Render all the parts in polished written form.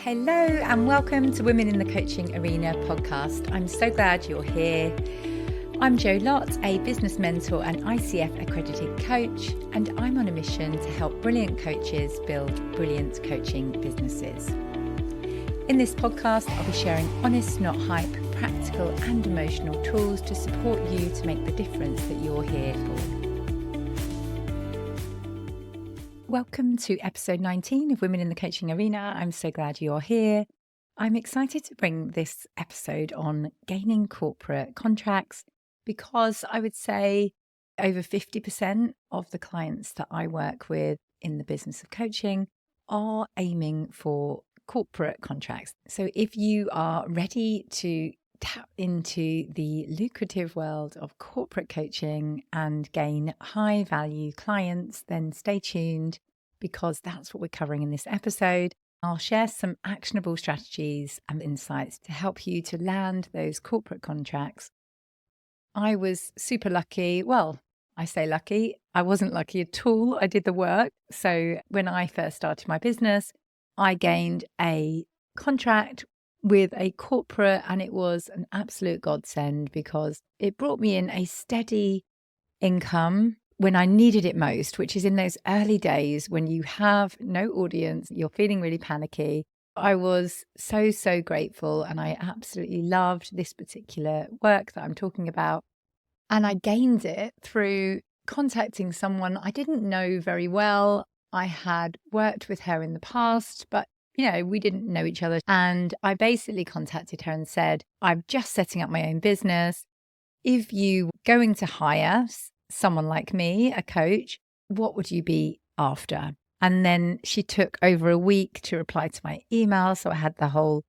Hello and welcome to Women in the Coaching Arena podcast. I'm so glad you're here. I'm Jo Lott, a business mentor and ICF-accredited coach, and I'm on a mission to help brilliant coaches build brilliant coaching businesses. In this podcast, I'll be sharing honest, not hype, practical and emotional tools to support you to make the difference that you're here for. Welcome to episode 19 of Women in the Coaching Arena. I'm so glad you're here. I'm excited to bring this episode on gaining corporate contracts because I would say over 50% of the clients that I work with in the business of coaching are aiming for corporate contracts. So if you are ready to tap into the lucrative world of corporate coaching and gain high value clients, then stay tuned because that's what we're covering in this episode. I'll share some actionable strategies and insights to help you to land those corporate contracts. I was super lucky. Well, I say lucky. I wasn't lucky at all. I did the work. So when I first started my business, I gained a contract with a corporate, and it was an absolute godsend because it brought me in a steady income when I needed it most, which is in those early days when you have no audience, you're feeling really panicky. I was so grateful, and I absolutely loved this particular work that I'm talking about. And I gained it through contacting someone I didn't know very well. I had worked with her in the past, but we didn't know each other. And I basically contacted her and said, I'm just setting up my own business. If you were going to hire someone like me, a coach, what would you be after? And then she took over a week to reply to my email. So I had the whole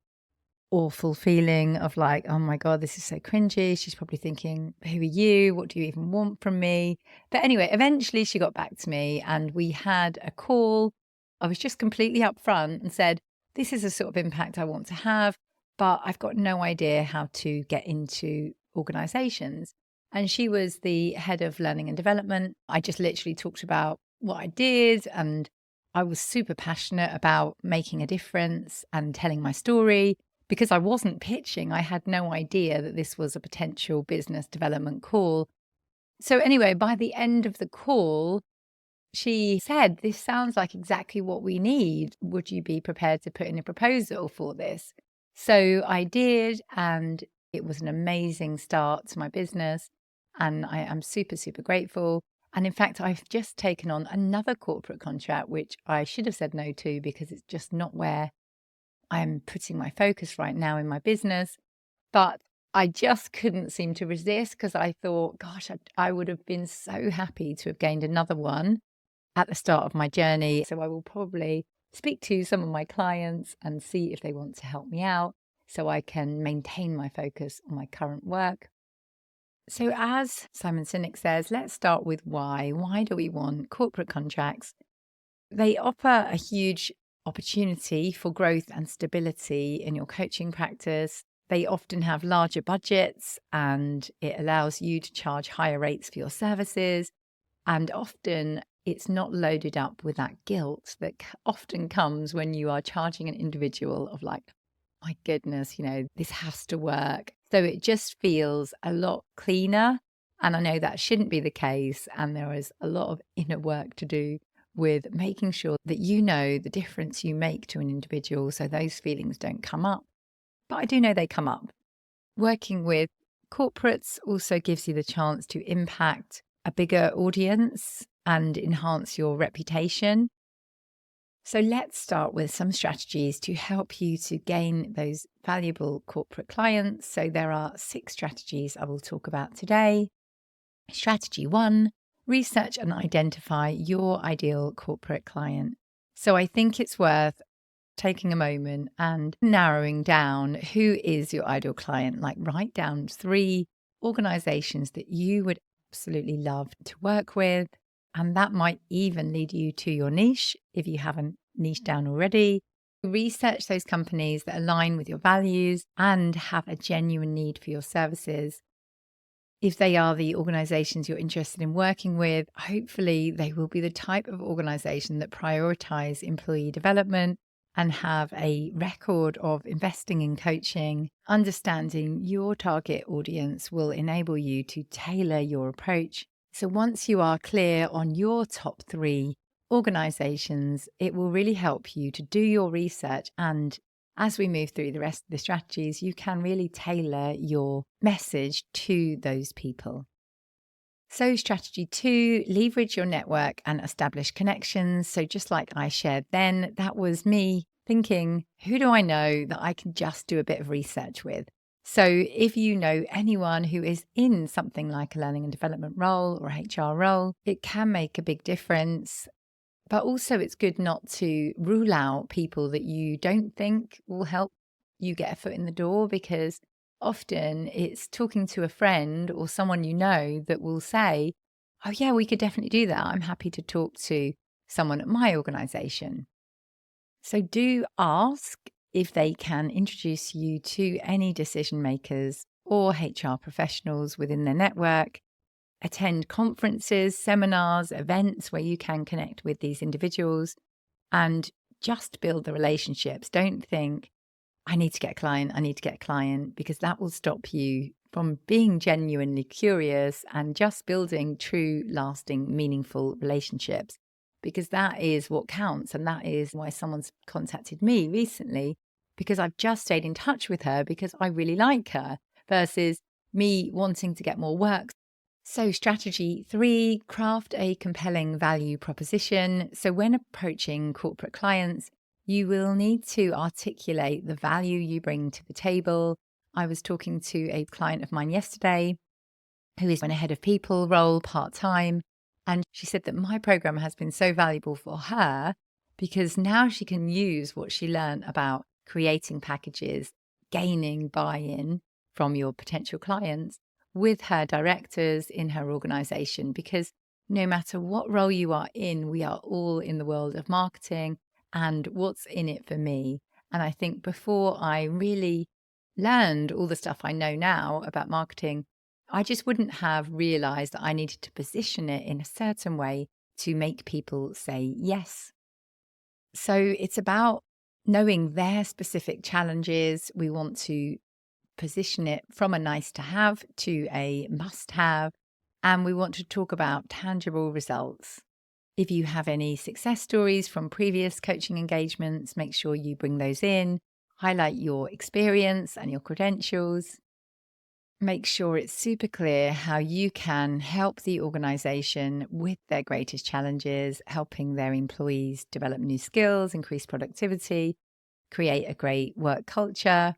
awful feeling of like, oh my God, this is so cringy. She's probably thinking, who are you? What do you even want from me? But anyway, eventually she got back to me and we had a call. I was just completely upfront and said, this is the sort of impact I want to have, but I've got no idea how to get into organizations. And she was the head of learning and development. I just literally talked about what I did, and I was super passionate about making a difference and telling my story because I wasn't pitching. I had no idea that this was a potential business development call. So anyway, by the end of the call, she said, this sounds like exactly what we need. Would you be prepared to put in a proposal for this? So I did, and it was an amazing start to my business. And I am super grateful. And in fact, I've just taken on another corporate contract, which I should have said no to because it's just not where I'm putting my focus right now in my business. But I just couldn't seem to resist because I thought, gosh, I would have been so happy to have gained another one at the start of my journey. So I will probably speak to some of my clients and see if they want to help me out so I can maintain my focus on my current work. So as Simon Sinek says, let's start with why. Why do we want corporate contracts? They offer a huge opportunity for growth and stability in your coaching practice. They often have larger budgets and it allows you to charge higher rates for your services. And often it's not loaded up with that guilt that often comes when you are charging an individual of like, my goodness, this has to work. So it just feels a lot cleaner. And I know that shouldn't be the case. And there is a lot of inner work to do with making sure that you know the difference you make to an individual so those feelings don't come up. But I do know they come up. Working with corporates also gives you the chance to impact a bigger audience and enhance your reputation. So let's start with some strategies to help you to gain those valuable corporate clients. So there are 6 strategies I will talk about today. Strategy 1, research and identify your ideal corporate client. So I think it's worth taking a moment and narrowing down who is your ideal client. Like write down 3 organizations that you would absolutely love to work with. And that might even lead you to your niche if you haven't niched down already. Research those companies that align with your values and have a genuine need for your services. If they are the organizations you're interested in working with, hopefully they will be the type of organization that prioritize employee development and have a record of investing in coaching, understanding your target audience will enable you to tailor your approach. So once you are clear on your top 3 organizations, it will really help you to do your research. And as we move through the rest of the strategies, you can really tailor your message to those people. So strategy 2, leverage your network and establish connections. So just like I shared then, that was me thinking, who do I know that I can just do a bit of research with? So if you know anyone who is in something like a learning and development role or HR role, it can make a big difference. But also it's good not to rule out people that you don't think will help you get a foot in the door, because often it's talking to a friend or someone you know that will say, oh yeah, we could definitely do that. I'm happy to talk to someone at my organization. So do ask if they can introduce you to any decision makers or HR professionals within their network. Attend conferences, seminars, events where you can connect with these individuals and just build the relationships. Don't think, I need to get a client, because that will stop you from being genuinely curious and just building true, lasting, meaningful relationships, because that is what counts. And that is why someone's contacted me recently, because I've just stayed in touch with her because I really like her, versus me wanting to get more work. So strategy 3, craft a compelling value proposition. So when approaching corporate clients, you will need to articulate the value you bring to the table. I was talking to a client of mine yesterday who is in a head of people role part-time. And she said that my program has been so valuable for her because now she can use what she learned about creating packages, gaining buy-in from your potential clients with her directors in her organization. Because no matter what role you are in, we are all in the world of marketing and what's in it for me. And I think before I really learned all the stuff I know now about marketing, I just wouldn't have realized that I needed to position it in a certain way to make people say yes. So it's about knowing their specific challenges. We want to position it from a nice to have to a must have. And we want to talk about tangible results. If you have any success stories from previous coaching engagements, make sure you bring those in. Highlight your experience and your credentials. Make sure it's super clear how you can help the organization with their greatest challenges, helping their employees develop new skills, increase productivity, create a great work culture,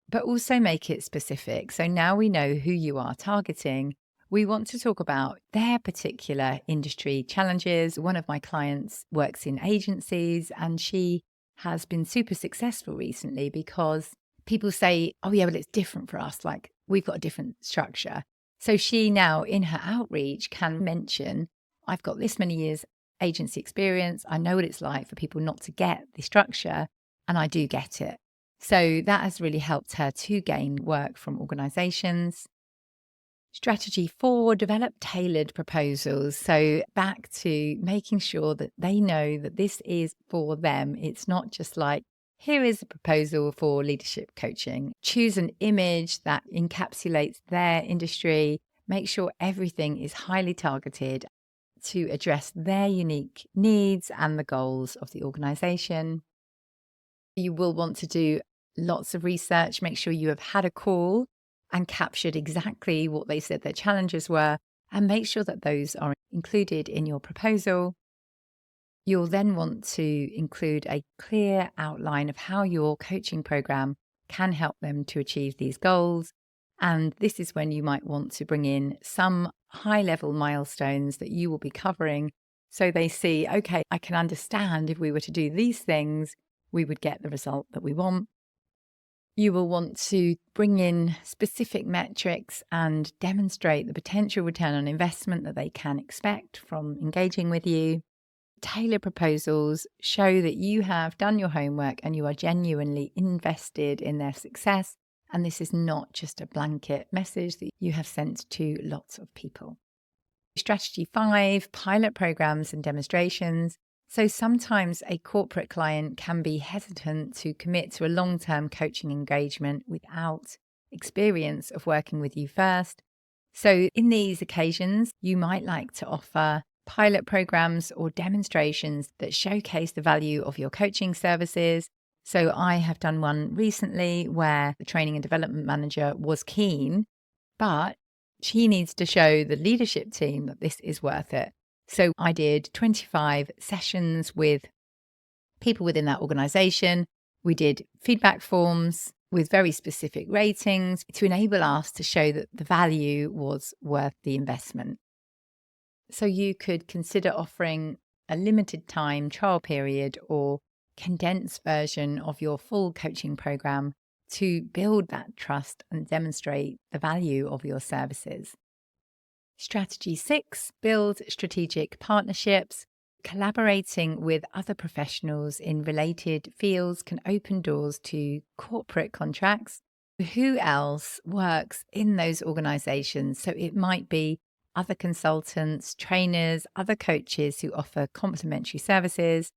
but also make it specific. So now we know who you are targeting. We want to talk about their particular industry challenges. One of my clients works in agencies and she has been super successful recently because people say, oh yeah, well, it's different for us. Like we've got a different structure. So she now in her outreach can mention, I've got this many years agency experience. I know what it's like for people not to get the structure, and I do get it. So that has really helped her to gain work from organizations. Strategy 4, develop tailored proposals. So back to making sure that they know that this is for them. It's not just like, here is a proposal for leadership coaching. Choose an image that encapsulates their industry. Make sure everything is highly targeted to address their unique needs and the goals of the organization. You will want to do lots of research. Make sure you have had a call and captured exactly what they said their challenges were, and make sure that those are included in your proposal. You'll then want to include a clear outline of how your coaching program can help them to achieve these goals. And this is when you might want to bring in some high-level milestones that you will be covering, so they see, okay, I can understand if we were to do these things, we would get the result that we want. You will want to bring in specific metrics and demonstrate the potential return on investment that they can expect from engaging with you. Tailor proposals show that you have done your homework and you are genuinely invested in their success. And this is not just a blanket message that you have sent to lots of people. Strategy 5, pilot programs and demonstrations. So sometimes a corporate client can be hesitant to commit to a long-term coaching engagement without experience of working with you first. So in these occasions, you might like to offer pilot programs or demonstrations that showcase the value of your coaching services. So I have done one recently where the training and development manager was keen, but she needs to show the leadership team that this is worth it. So I did 25 sessions with people within that organization. We did feedback forms with very specific ratings to enable us to show that the value was worth the investment. So you could consider offering a limited time trial period or condensed version of your full coaching program to build that trust and demonstrate the value of your services. Strategy 6, build strategic partnerships. Collaborating with other professionals in related fields can open doors to corporate contracts. Who else works in those organizations? So it might be other consultants, trainers, other coaches who offer complementary services.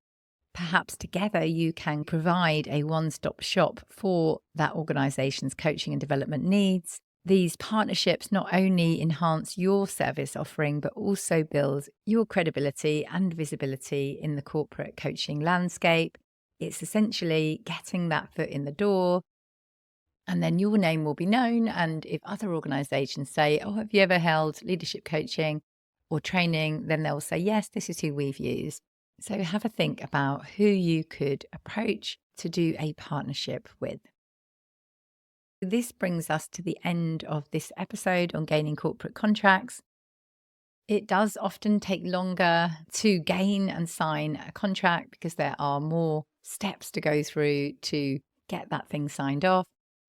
Perhaps together you can provide a one-stop shop for that organization's coaching and development needs. These partnerships not only enhance your service offering, but also build your credibility and visibility in the corporate coaching landscape. It's essentially getting that foot in the door, and then your name will be known. And if other organizations say, oh, have you ever held leadership coaching or training? Then they'll say, yes, this is who we've used. So have a think about who you could approach to do a partnership with. This brings us to the end of this episode on gaining corporate contracts. It does often take longer to gain and sign a contract because there are more steps to go through to get that thing signed off.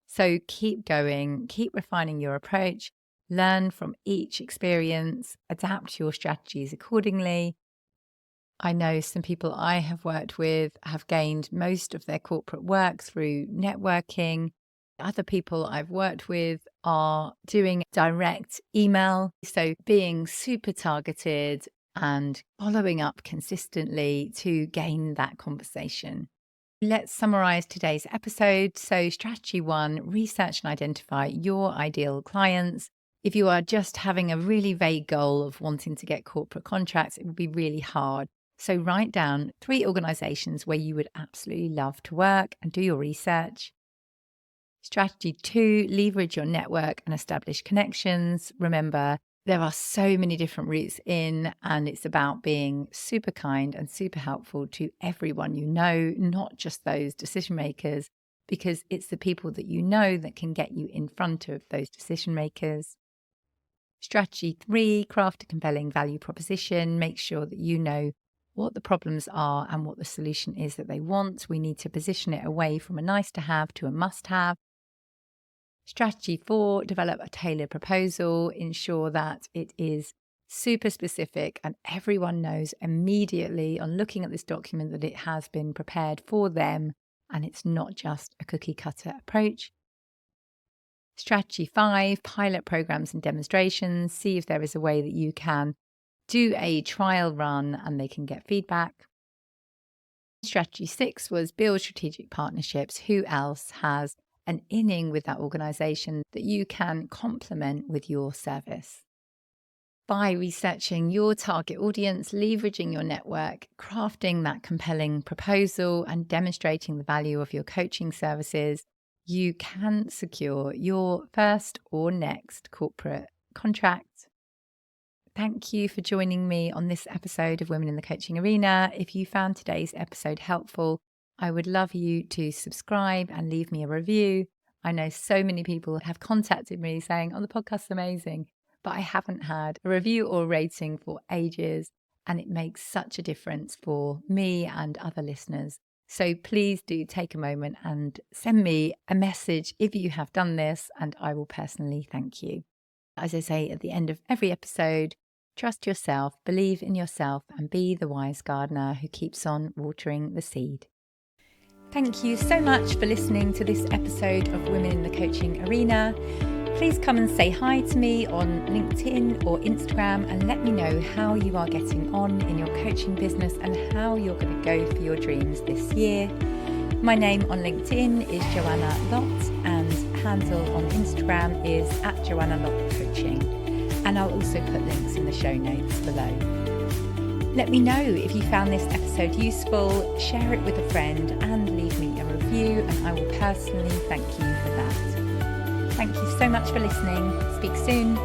So keep going, keep refining your approach, learn from each experience, adapt your strategies accordingly. I know some people I have worked with have gained most of their corporate work through networking. Other people I've worked with are doing direct email, so being super targeted and following up consistently to gain that conversation. Let's summarize today's episode. So strategy 1, research and identify your ideal clients. If you are just having a really vague goal of wanting to get corporate contracts, it would be really hard. So write down 3 organizations where you would absolutely love to work and do your research. Strategy 2, leverage your network and establish connections. Remember, there are so many different routes in, and it's about being super kind and super helpful to everyone you know, not just those decision makers, because it's the people that you know that can get you in front of those decision makers. Strategy 3, craft a compelling value proposition. Make sure that you know what the problems are and what the solution is that they want. We need to position it away from a nice to have to a must have. Strategy 4, develop a tailored proposal. Ensure that it is super specific and everyone knows immediately on looking at this document that it has been prepared for them and it's not just a cookie cutter approach. Strategy 5, pilot programs and demonstrations. See if there is a way that you can do a trial run and they can get feedback. Strategy 6 was build strategic partnerships. Who else has an inning with that organization that you can complement with your service? By researching your target audience, leveraging your network, crafting that compelling proposal, and demonstrating the value of your coaching services, you can secure your first or next corporate contract. Thank you for joining me on this episode of Women in the Coaching Arena. If you found today's episode helpful, I would love you to subscribe and leave me a review. I know so many people have contacted me saying, oh, the podcast's amazing, but I haven't had a review or rating for ages, and it makes such a difference for me and other listeners. So please do take a moment and send me a message if you have done this, and I will personally thank you. As I say at the end of every episode, trust yourself, believe in yourself, and be the wise gardener who keeps on watering the seed. Thank you so much for listening to this episode of Women in the Coaching Arena. Please come and say hi to me on LinkedIn or Instagram and let me know how you are getting on in your coaching business and how you're going to go for your dreams this year. My name on LinkedIn is Joanna Lott and handle on Instagram is @JoannaLottCoaching. And I'll also put links in the show notes below. Let me know if you found this episode useful, share it with a friend and leave me a review and I will personally thank you for that. Thank you so much for listening. Speak soon.